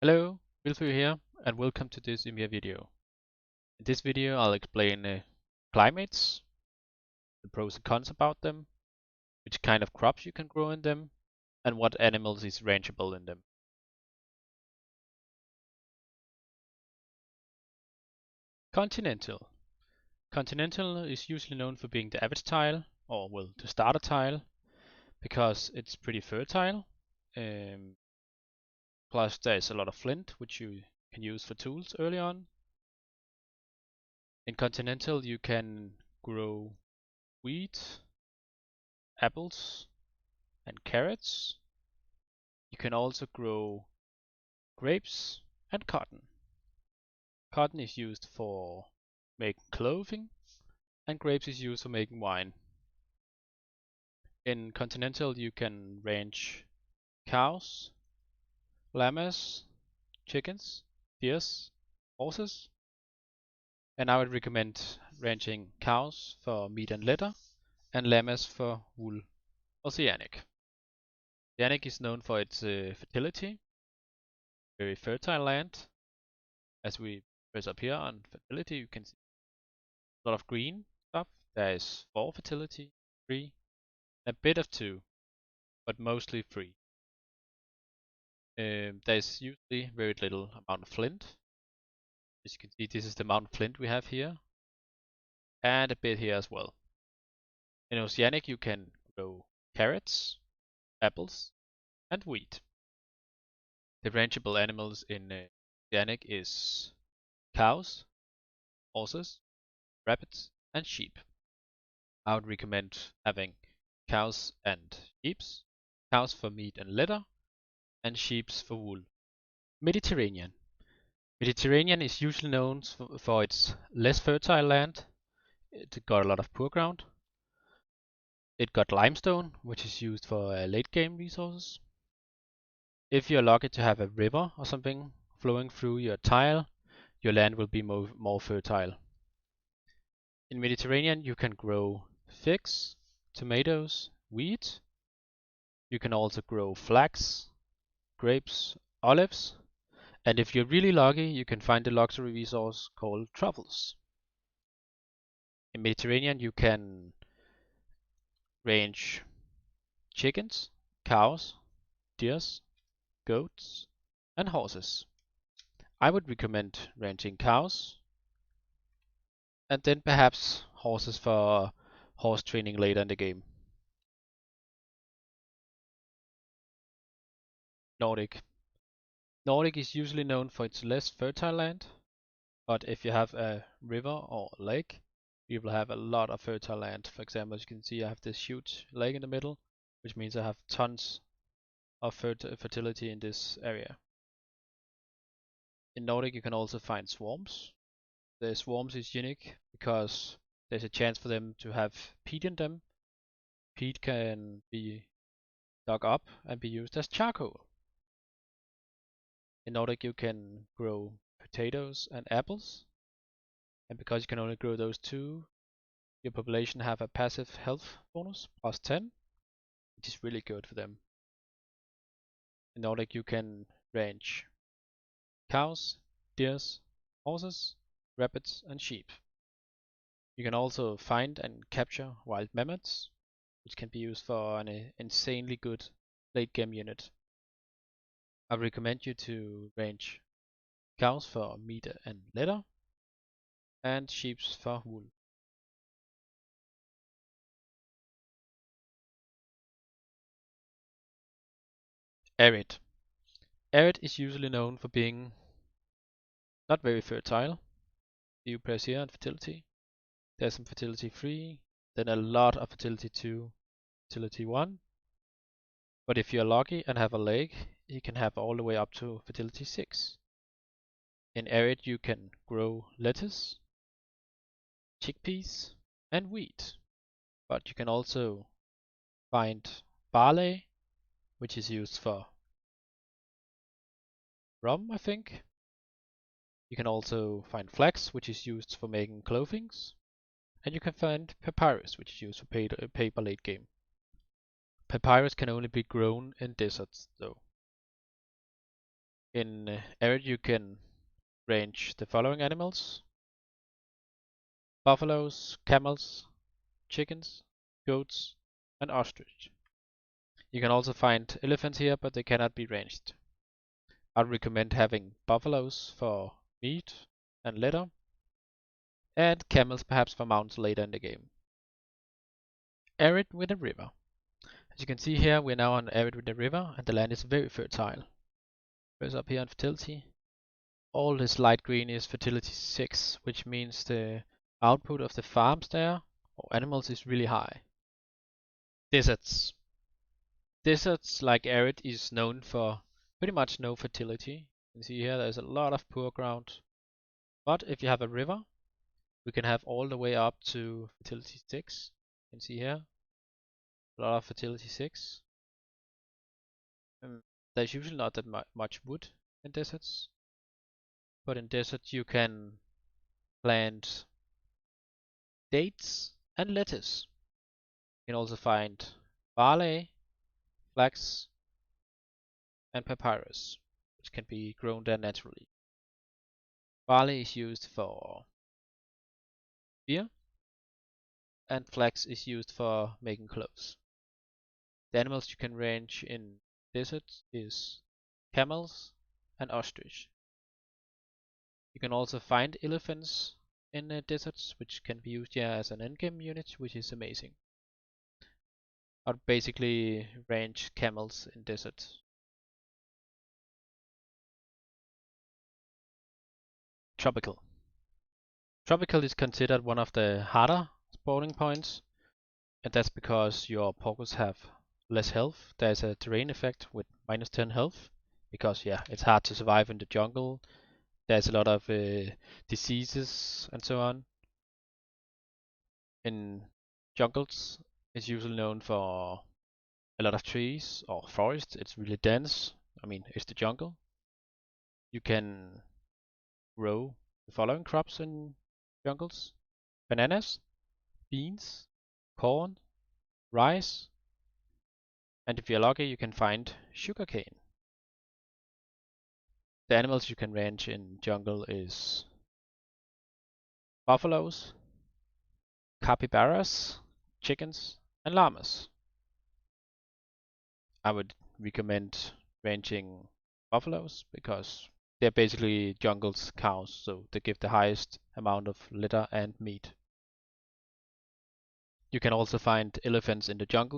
Hello, Wilfur here, and welcome to this Ymir video. In this video, I'll explain climates, the pros and cons about them, which kind of crops you can grow in them, and what animals is rangeable in them. Continental. Continental is usually known for being the average tile, or well, the starter tile, because it's pretty fertile. Um, Plus, there's a lot of flint, which you can use for tools early on. In Continental, you can grow wheat, apples, and carrots. You can also grow grapes and cotton. Cotton is used for making clothing, and grapes is used for making wine. In continental, you can range cows, llamas, chickens, deers, horses, and I would recommend ranching cows for meat and leather, and llamas for wool. Oceanic. Oceanic is known for its fertility, very fertile land. As we press up here on fertility, you can see a lot of green stuff. There is 4 fertility, 3, a bit of 2, but mostly 3. There's usually very little amount of flint. As you can see, this is the amount of flint we have here, and a bit here as well. In Oceanic, you can grow carrots, apples, and wheat. The rangeable animals in Oceanic is cows, horses, rabbits, and sheep. I would recommend having cows and sheep. Cows for meat and leather, and sheep for wool. Mediterranean. Mediterranean is usually known for its less fertile land. It got a lot of poor ground. It got limestone, which is used for late game resources. If you're lucky to have a river or something flowing through your tile, your land will be more fertile. In Mediterranean, you can grow figs, tomatoes, wheat. You can also grow flax, grapes, olives, and if you're really lucky, you can find a luxury resource called truffles. In Mediterranean, you can range chickens, cows, deers, goats, and horses. I would recommend ranching cows, and then perhaps horses for horse training later in the game. Nordic. Nordic is usually known for its less fertile land, but if you have a river or a lake, you will have a lot of fertile land. For example, as you can see, I have this huge lake in the middle, which means I have tons of fertility in this area. In Nordic, you can also find swarms. The swarms is unique because there's a chance for them to have peat in them. Peat can be dug up and be used as charcoal. In Nordic, you can grow potatoes and apples, and because you can only grow those two, your population have a passive health bonus plus 10, which is really good for them. In Nordic, you can range cows, deers, horses, rabbits, and sheep. You can also find and capture wild mammoths, which can be used for an insanely good late game unit. I recommend you to range cows for meat and leather, and sheep for wool. Arid. Arid is usually known for being not very fertile. You press here on fertility. There's some fertility 3, then a lot of fertility 2, fertility 1. But if you're lucky and have a lake, you can have all the way up to fertility 6. In Arid you can grow lettuce, chickpeas, and wheat. But you can also find barley, which is used for rum, I think. You can also find flax, which is used for making clothing. And you can find papyrus, which is used for paper late game. Papyrus can only be grown in deserts, though. In Arid you can range the following animals: buffaloes, camels, chickens, goats, and ostrich. You can also find elephants here, but they cannot be ranged. I'd recommend having buffaloes for meat and leather, and camels perhaps for mounts later in the game. Arid with a river. As you can see here, we're now on Arid with the river, and the land is very fertile. First up here on fertility, all this light green is fertility 6, which means the output of the farms there, or animals, is really high. Deserts. Deserts like Arid is known for pretty much no fertility. You can see here there's a lot of poor ground. But if you have a river, we can have all the way up to fertility 6. You can see here, a lot of fertility 6. There's usually not that much wood in deserts, but in deserts you can plant dates and lettuce. You can also find barley, flax, and papyrus, which can be grown there naturally. Barley is used for beer, and flax is used for making clothes. The animals you can range in deserts is camels and ostrich. You can also find elephants in deserts, which can be used here as an endgame unit, which is amazing. I'd basically range camels in deserts. Tropical. Tropical is considered one of the harder spawning points, and that's because your porcos have less health. There's a terrain effect with -10 health, because yeah, it's hard to survive in the jungle. There's a lot of diseases and so on. In jungles, it's usually known for a lot of trees or forest. It's really dense. I mean, it's the jungle. You can grow the following crops in jungles: bananas, beans, corn, rice, and if you're lucky, you can find sugarcane. The animals you can range in jungle is buffaloes, capybaras, chickens, and llamas. I would recommend ranging buffaloes because they're basically jungle's cows, so they give the highest amount of litter and meat. You can also find elephants in the jungle